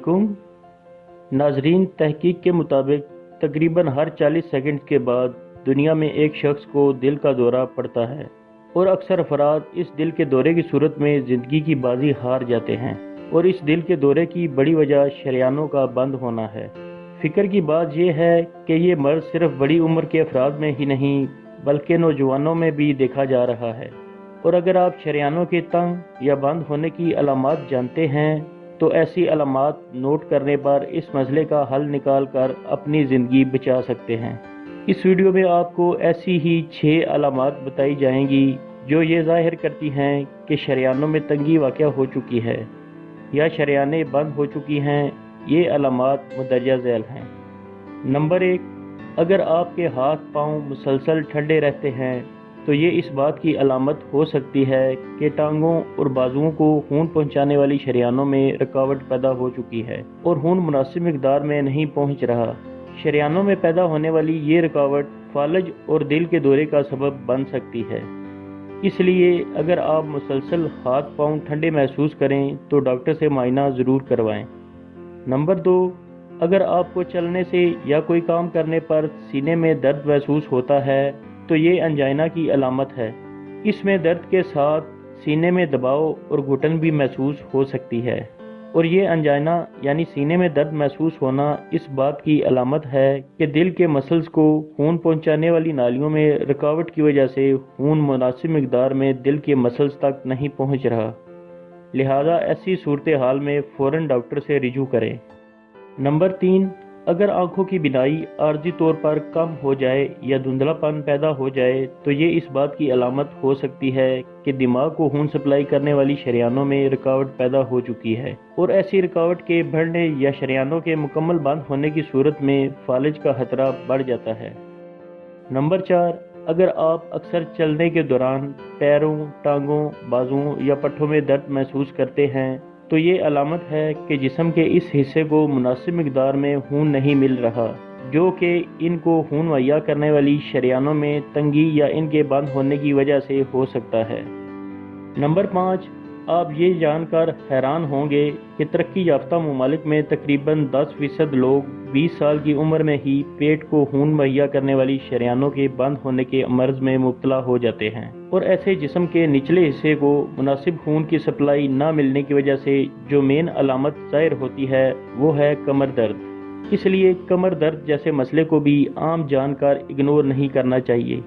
अलैकुम नाजरीन। तहकीक के मुताबिक तकरीबन हर 40 सेकंड के बाद दुनिया में एक शख्स को दिल का दौरा पड़ता है और अक्सर अफराद इस दिल के दौरे की सूरत में ज़िंदगी की बाजी हार जाते हैं। और इस दिल के दौरे की बड़ी वजह शरियानों का बंद होना है। फिक्र की बात यह है कि ये मर्ज सिर्फ बड़ी उम्र के अफराद में ही नहीं बल्कि नौजवानों में भी देखा जा रहा है। और अगर आप शरियानों के तंग या बंद होने की अलामात जानते हैं तो ऐसी अलामात नोट करने पर इस मसले का हल निकाल कर अपनी ज़िंदगी बचा सकते हैं। इस वीडियो में आपको ऐसी ही 6 अलामात बताई जाएंगी जो ये ज़ाहिर करती हैं कि शरियानों में तंगी वाक़या हो चुकी है या शरियानें बंद हो चुकी हैं। ये अलामात मुदर्जा झैल हैं। नंबर 1, अगर आपके हाथ पाँव मुसलसल ठंडे रहते हैं तो ये इस बात की अलामत हो सकती है कि टांगों और बाजुओं को खून पहुंचाने वाली शरियानों में रुकावट पैदा हो चुकी है और खून मुनासिब मिकदार में नहीं पहुंच रहा। शरियानों में पैदा होने वाली ये रुकावट फालज और दिल के दौरे का सबब बन सकती है। इसलिए अगर आप मुसलसल हाथ पाँव ठंडे महसूस करें तो डॉक्टर से मुआयना ज़रूर करवाएं। नंबर 2, अगर आपको चलने से या कोई काम करने पर सीने में दर्द महसूस होता है तो ये अंजाइना की अलामत है। इसमें दर्द के साथ सीने में दबाव और घुटन भी महसूस हो सकती है। और ये अंजाइना यानी सीने में दर्द महसूस होना इस बात की अलामत है कि दिल के मसल्स को खून पहुंचाने वाली नालियों में रुकावट की वजह से खून मुनासिब मिकदार में दिल के मसल्स तक नहीं पहुंच रहा। लिहाजा ऐसी सूरत हाल में फ़ौरन डॉक्टर से रिजू करें। नंबर 3, अगर आंखों की बिनाई आर्जी तौर पर कम हो जाए या धुंधलापन पैदा हो जाए तो ये इस बात की अलामत हो सकती है कि दिमाग को खून सप्लाई करने वाली शरियानों में रुकावट पैदा हो चुकी है। और ऐसी रुकावट के बढ़ने या शरियानों के मुकम्मल बंद होने की सूरत में फालिज का खतरा बढ़ जाता है। नंबर 4, अगर आप अक्सर चलने के दौरान पैरों, टांगों, बाजुओं या पट्ठों में दर्द महसूस करते हैं तो ये अलामत है कि जिस्म के इस हिस्से को मुनासिब मिकदार में खून नहीं मिल रहा, जो कि इनको खून मुहैया करने वाली शरियानों में तंगी या इनके बंद होने की वजह से हो सकता है। नंबर 5, आप ये जानकर हैरान होंगे कि तरक्की याफ्ता ममालिक में तकरीबन 10% लोग 20 साल की उम्र में ही पेट को खून मुहैया करने वाली शरियानों के बंद होने के मर्ज में मुब्तला हो जाते हैं। और ऐसे जिस्म के निचले हिस्से को मुनासिब खून की सप्लाई न मिलने की वजह से जो मेन अलामत ज़ाहिर होती है वो है कमर दर्द। इसलिए कमर दर्द जैसे मसले को भी आम जानकर इग्नोर नहीं करना चाहिए।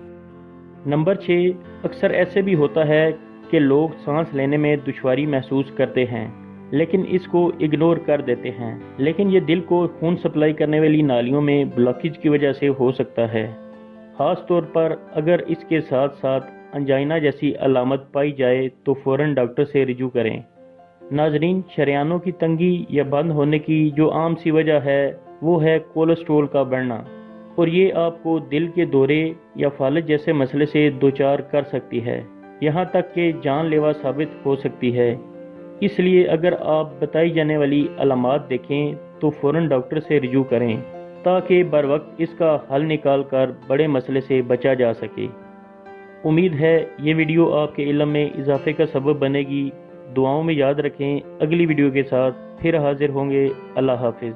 नंबर 6, अक्सर ऐसे भी होता है कि लोग सांस लेने में दुश्वारी महसूस करते हैं लेकिन इसको इग्नोर कर देते हैं, लेकिन ये दिल को खून सप्लाई करने वाली नालियों में ब्लॉकेज की वजह से हो सकता है। ख़ास तौर पर अगर इसके साथ साथ अंजाइना जैसी अलामत पाई जाए तो फ़ौरन डॉक्टर से रिजू करें। नाजरीन, शरियानों की तंगी या बंद होने की जो आम सी वजह है वो है कोलेस्ट्रॉल का बढ़ना, और ये आपको दिल के दौरे या फालज जैसे मसले से दोचार कर सकती है, यहाँ तक कि जानलेवा साबित हो सकती है। इसलिए अगर आप बताई जाने वाली अलामात देखें तो फ़ौरन डॉक्टर से रिजू करें ताकि बर वक्त इसका हल निकाल कर बड़े मसले से बचा जा सके। उम्मीद है ये वीडियो आपके इल्म में इजाफे का सबब बनेगी। दुआओं में याद रखें। अगली वीडियो के साथ फिर हाजिर होंगे। अल्लाह हाफिज़।